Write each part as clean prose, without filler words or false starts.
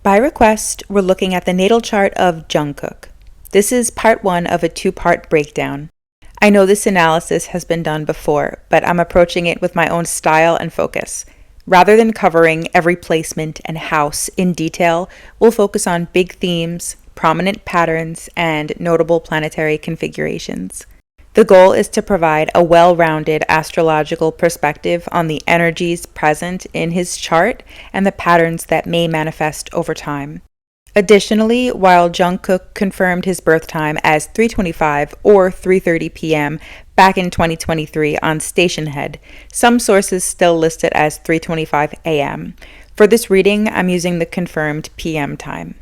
By request, we're looking at the natal chart of Jungkook. This is part 1 of a 2-part breakdown. I know this analysis has been done before, but I'm approaching it with my own style and focus. Rather than covering every placement and house in detail, we'll focus on big themes, prominent patterns, and notable planetary configurations. The goal is to provide a well-rounded astrological perspective on the energies present in his chart and the patterns that may manifest over time. Additionally, while Jungkook confirmed his birth time as 3:25 or 3:30 p.m. back in 2023 on Stationhead, some sources still list it as 3:25 a.m. For this reading, I'm using the confirmed p.m. time.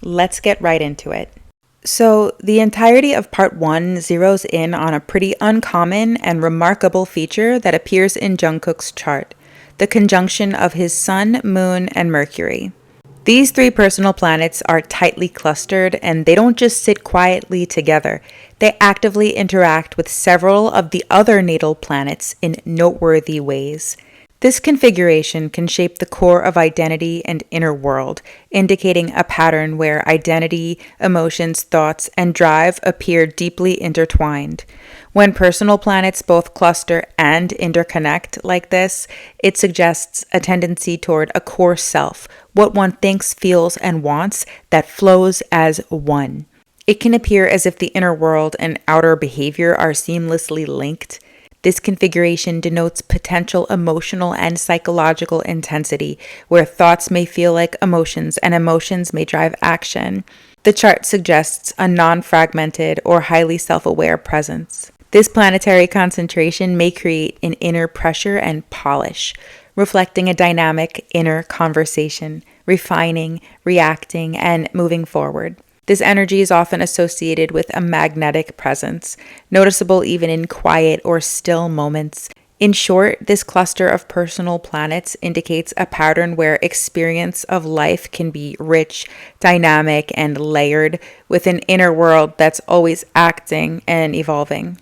Let's get right into it. So, the entirety of part 1 zeroes in on a pretty uncommon and remarkable feature that appears in Jungkook's chart, the conjunction of his Sun, Moon, and Mercury. These 3 personal planets are tightly clustered, and they don't just sit quietly together. They actively interact with several of the other natal planets in noteworthy ways. This configuration can shape the core of identity and inner world, indicating a pattern where identity, emotions, thoughts, and drive appear deeply intertwined. When personal planets both cluster and interconnect like this, it suggests a tendency toward a core self, what one thinks, feels, and wants that flows as one. It can appear as if the inner world and outer behavior are seamlessly linked. This configuration denotes potential emotional and psychological intensity, where thoughts may feel like emotions and emotions may drive action. The chart suggests a non-fragmented or highly self-aware presence. This planetary concentration may create an inner pressure and polish, reflecting a dynamic inner conversation, refining, reacting, and moving forward. This energy is often associated with a magnetic presence, noticeable even in quiet or still moments. In short, this cluster of personal planets indicates a pattern where experience of life can be rich, dynamic, and layered, with an inner world that's always acting and evolving.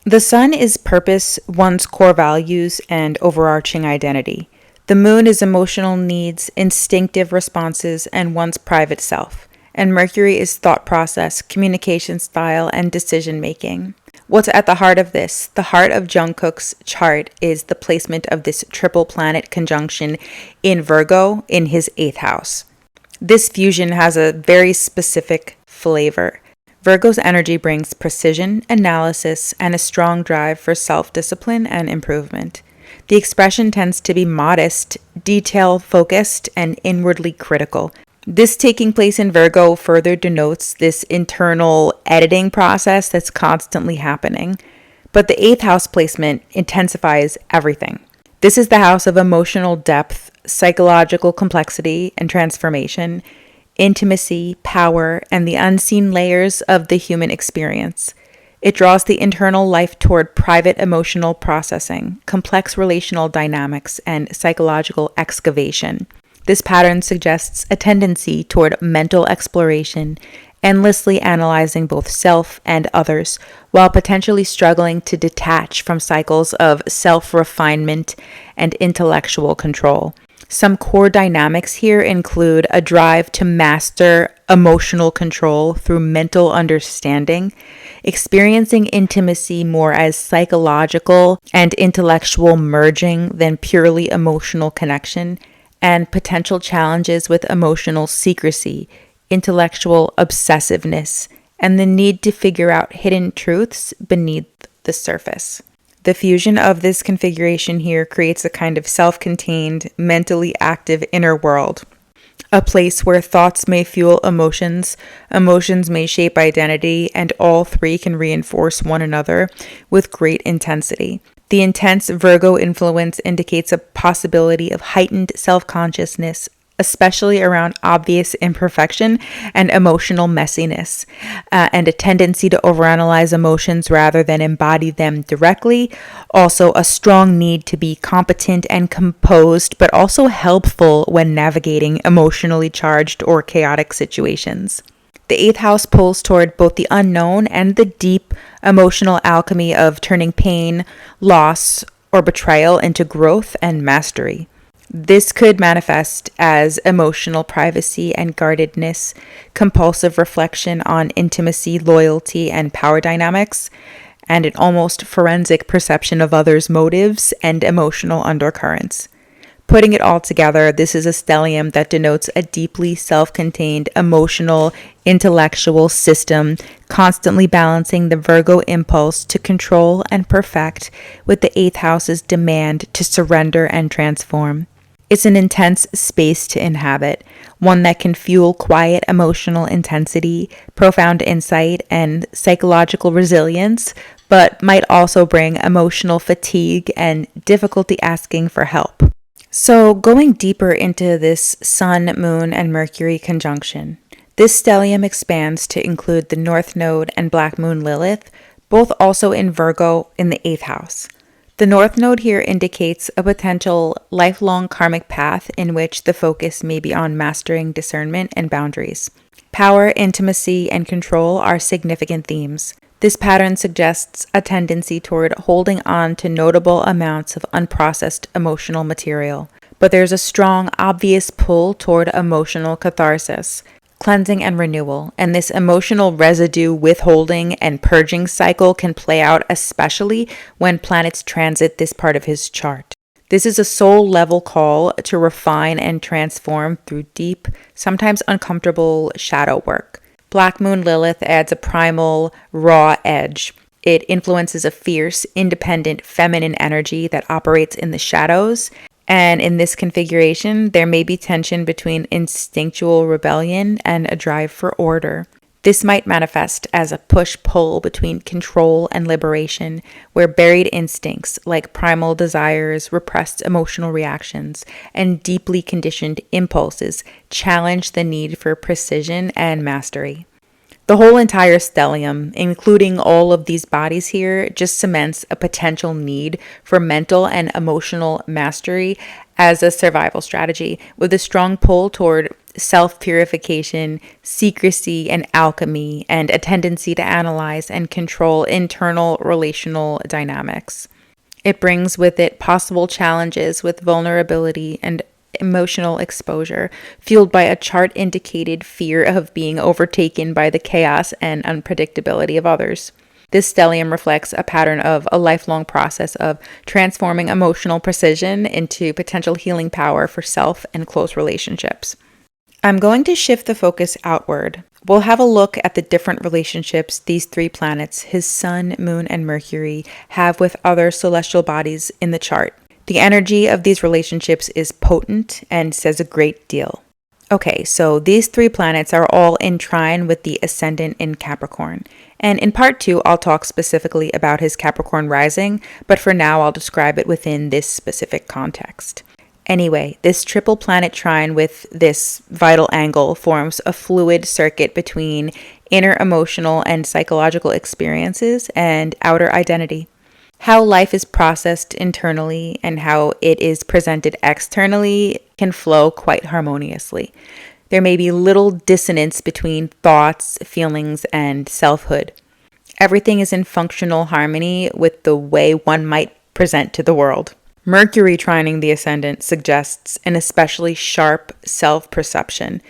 The Sun is purpose, one's core values, and overarching identity. The Moon is emotional needs, instinctive responses, and one's private self. And Mercury is thought process, communication style, and decision making. What's at the heart of this? The heart of Jungkook's chart is the placement of this triple planet conjunction in Virgo in his 8th house. This fusion has a very specific flavor. Virgo's energy brings precision, analysis, and a strong drive for self-discipline and improvement. The expression tends to be modest, detail-focused, and inwardly critical. This taking place in Virgo further denotes this internal editing process that's constantly happening. But the 8th house placement intensifies everything. This is the house of emotional depth, psychological complexity and transformation, intimacy, power, and the unseen layers of the human experience. It draws the internal life toward private emotional processing, complex relational dynamics, and psychological excavation. This pattern suggests a tendency toward mental exploration, endlessly analyzing both self and others, while potentially struggling to detach from cycles of self-refinement and intellectual control. Some core dynamics here include a drive to master emotional control through mental understanding, experiencing intimacy more as psychological and intellectual merging than purely emotional connection, and potential challenges with emotional secrecy, intellectual obsessiveness, and the need to figure out hidden truths beneath the surface. The fusion of this configuration here creates a kind of self-contained, mentally active inner world, a place where thoughts may fuel emotions, emotions may shape identity, and all 3 can reinforce one another with great intensity. The intense Virgo influence indicates a possibility of heightened self-consciousness, especially around obvious imperfection and emotional messiness, and a tendency to overanalyze emotions rather than embody them directly. Also, a strong need to be competent and composed, but also helpful when navigating emotionally charged or chaotic situations. The 8th house pulls toward both the unknown and the deep emotional alchemy of turning pain, loss, or betrayal into growth and mastery. This could manifest as emotional privacy and guardedness, compulsive reflection on intimacy, loyalty, and power dynamics, and an almost forensic perception of others' motives and emotional undercurrents. Putting it all together, this is a stellium that denotes a deeply self-contained, emotional, intellectual system, constantly balancing the Virgo impulse to control and perfect with the 8th house's demand to surrender and transform. It's an intense space to inhabit, one that can fuel quiet emotional intensity, profound insight, and psychological resilience, but might also bring emotional fatigue and difficulty asking for help. So, going deeper into this Sun, Moon, and Mercury conjunction, this stellium expands to include the North Node and Black Moon Lilith, both also in Virgo in the 8th house. The North Node here indicates a potential lifelong karmic path in which the focus may be on mastering discernment and boundaries. Power, intimacy, and control are significant themes. This pattern suggests a tendency toward holding on to notable amounts of unprocessed emotional material, but there's a strong, obvious pull toward emotional catharsis, cleansing and renewal, and this emotional residue withholding and purging cycle can play out especially when planets transit this part of his chart. This is a soul-level call to refine and transform through deep, sometimes uncomfortable shadow work. Black Moon Lilith adds a primal, raw edge. It influences a fierce, independent, feminine energy that operates in the shadows. And in this configuration, there may be tension between instinctual rebellion and a drive for order. This might manifest as a push-pull between control and liberation, where buried instincts like primal desires, repressed emotional reactions, and deeply conditioned impulses challenge the need for precision and mastery. The whole entire stellium, including all of these bodies here, just cements a potential need for mental and emotional mastery as a survival strategy, with a strong pull toward self-purification, secrecy, and alchemy, and a tendency to analyze and control internal relational dynamics. It brings with it possible challenges with vulnerability and emotional exposure, fueled by a chart-indicated fear of being overtaken by the chaos and unpredictability of others. This stellium reflects a pattern of a lifelong process of transforming emotional precision into potential healing power for self and close relationships. I'm going to shift the focus outward. We'll have a look at the different relationships these 3 planets, his Sun, Moon, and Mercury, have with other celestial bodies in the chart. The energy of these relationships is potent and says a great deal. Okay, so these 3 planets are all in trine with the ascendant in Capricorn. And in part 2, I'll talk specifically about his Capricorn rising, but for now I'll describe it within this specific context. Anyway, this triple planet trine with this vital angle forms a fluid circuit between inner emotional and psychological experiences and outer identity. How life is processed internally and how it is presented externally can flow quite harmoniously. There may be little dissonance between thoughts, feelings, and selfhood. Everything is in functional harmony with the way one might present to the world. Mercury trining the ascendant suggests an especially sharp self-perception.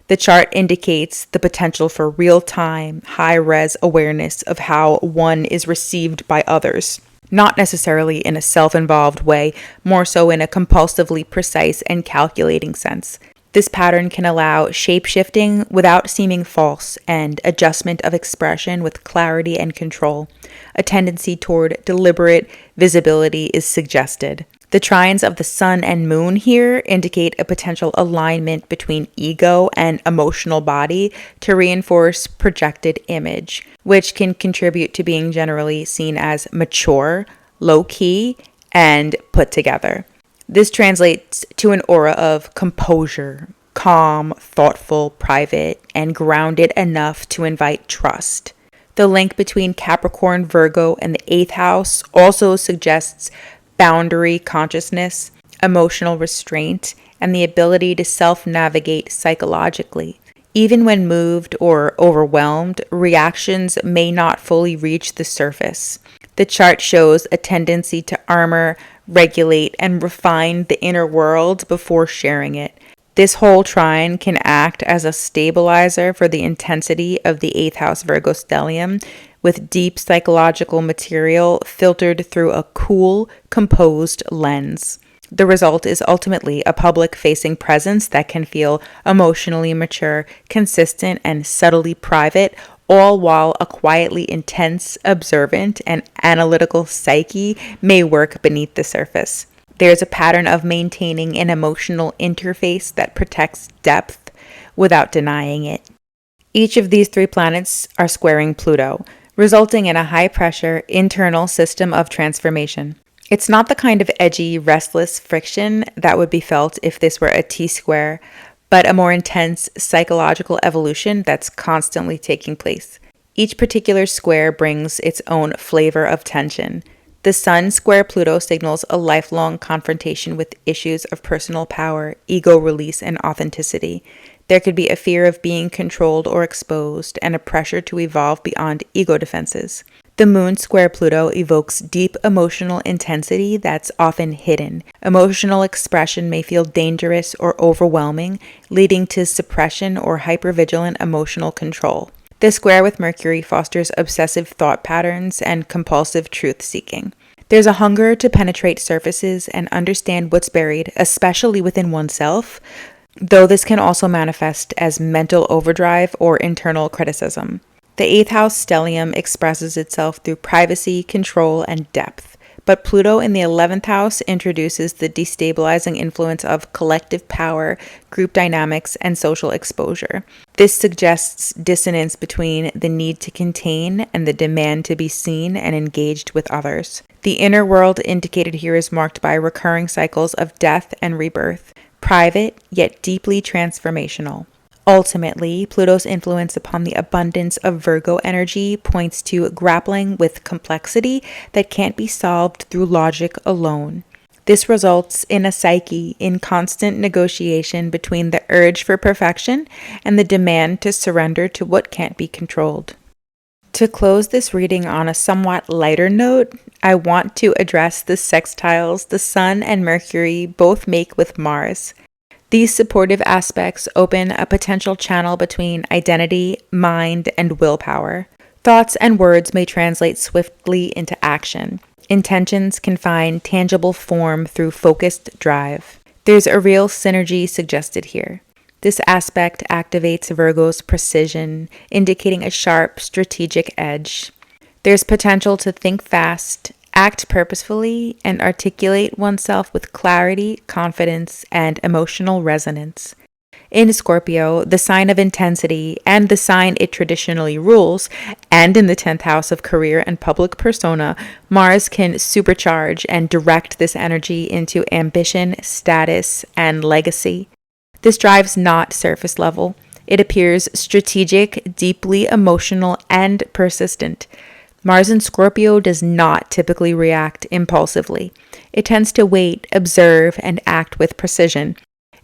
The chart indicates the potential for real-time, high-res awareness of how one is received by others. Not necessarily in a self-involved way, more so in a compulsively precise and calculating sense. This pattern can allow shape-shifting without seeming false and adjustment of expression with clarity and control. A tendency toward deliberate visibility is suggested. The trines of the sun and moon here indicate a potential alignment between ego and emotional body to reinforce projected image, which can contribute to being generally seen as mature, low-key, and put together. This translates to an aura of composure, calm, thoughtful, private, and grounded enough to invite trust. The link between Capricorn, Virgo, and the 8th house also suggests boundary consciousness, emotional restraint, and the ability to self-navigate psychologically. Even when moved or overwhelmed, reactions may not fully reach the surface. The chart shows a tendency to armor regulate, and refine the inner world before sharing it. This whole trine can act as a stabilizer for the intensity of the 8th house Virgo stellium, with deep psychological material filtered through a cool, composed lens. The result is ultimately a public-facing presence that can feel emotionally mature, consistent, and subtly private, all while a quietly intense, observant, and analytical psyche may work beneath the surface. There's a pattern of maintaining an emotional interface that protects depth without denying it. Each of these 3 planets are squaring Pluto, resulting in a high-pressure internal system of transformation. It's not the kind of edgy, restless friction that would be felt if this were a T-square, but a more intense psychological evolution that's constantly taking place. Each particular square brings its own flavor of tension. The Sun square Pluto signals a lifelong confrontation with issues of personal power, ego release, and authenticity. There could be a fear of being controlled or exposed, and a pressure to evolve beyond ego defenses. The Moon square Pluto evokes deep emotional intensity that's often hidden. Emotional expression may feel dangerous or overwhelming, leading to suppression or hypervigilant emotional control. The square with Mercury fosters obsessive thought patterns and compulsive truth-seeking. There's a hunger to penetrate surfaces and understand what's buried, especially within oneself, though this can also manifest as mental overdrive or internal criticism. The 8th house stellium expresses itself through privacy, control, and depth. But Pluto in the 11th house introduces the destabilizing influence of collective power, group dynamics, and social exposure. This suggests dissonance between the need to contain and the demand to be seen and engaged with others. The inner world indicated here is marked by recurring cycles of death and rebirth, private yet deeply transformational. Ultimately, Pluto's influence upon the abundance of Virgo energy points to grappling with complexity that can't be solved through logic alone. This results in a psyche in constant negotiation between the urge for perfection and the demand to surrender to what can't be controlled. To close this reading on a somewhat lighter note, I want to address the sextiles the Sun and Mercury both make with Mars. These supportive aspects open a potential channel between identity, mind, and willpower. Thoughts and words may translate swiftly into action. Intentions can find tangible form through focused drive. There's a real synergy suggested here. This aspect activates Virgo's precision, indicating a sharp, strategic edge. There's potential to think fast, act purposefully, and articulate oneself with clarity, confidence, and emotional resonance. In Scorpio, the sign of intensity and the sign it traditionally rules, and in the 10th house of career and public persona, Mars can supercharge and direct this energy into ambition, status, and legacy. This drive's not surface level. It appears strategic, deeply emotional, and persistent. Mars in Scorpio does not typically react impulsively. It tends to wait, observe, and act with precision.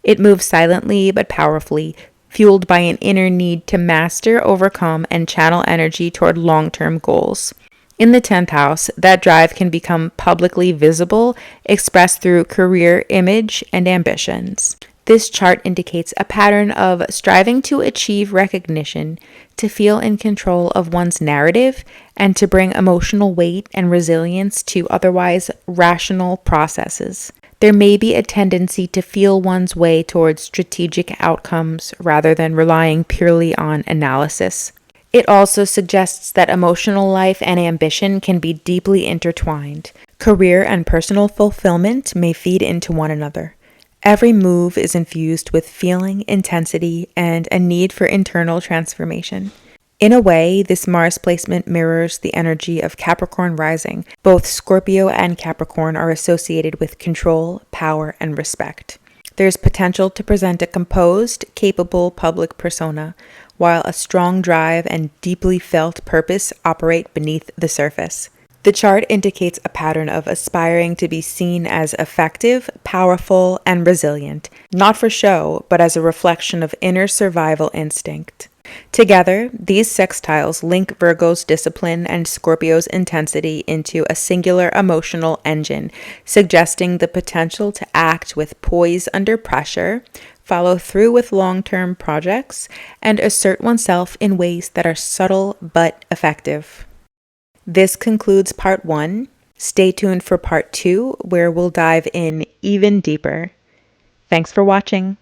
It moves silently but powerfully, fueled by an inner need to master, overcome, and channel energy toward long-term goals. In the 10th house, that drive can become publicly visible, expressed through career image and ambitions. This chart indicates a pattern of striving to achieve recognition, to feel in control of one's narrative, and to bring emotional weight and resilience to otherwise rational processes. There may be a tendency to feel one's way towards strategic outcomes rather than relying purely on analysis. It also suggests that emotional life and ambition can be deeply intertwined. Career and personal fulfillment may feed into one another. Every move is infused with feeling, intensity, and a need for internal transformation. In a way, this Mars placement mirrors the energy of Capricorn rising. Both Scorpio and Capricorn are associated with control, power, and respect. There's potential to present a composed, capable public persona, while a strong drive and deeply felt purpose operate beneath the surface. The chart indicates a pattern of aspiring to be seen as effective, powerful, and resilient, not for show, but as a reflection of inner survival instinct. Together, these sextiles link Virgo's discipline and Scorpio's intensity into a singular emotional engine, suggesting the potential to act with poise under pressure, follow through with long-term projects, and assert oneself in ways that are subtle but effective. This concludes part 1. Stay tuned for part 2, where we'll dive in even deeper. Thanks for watching.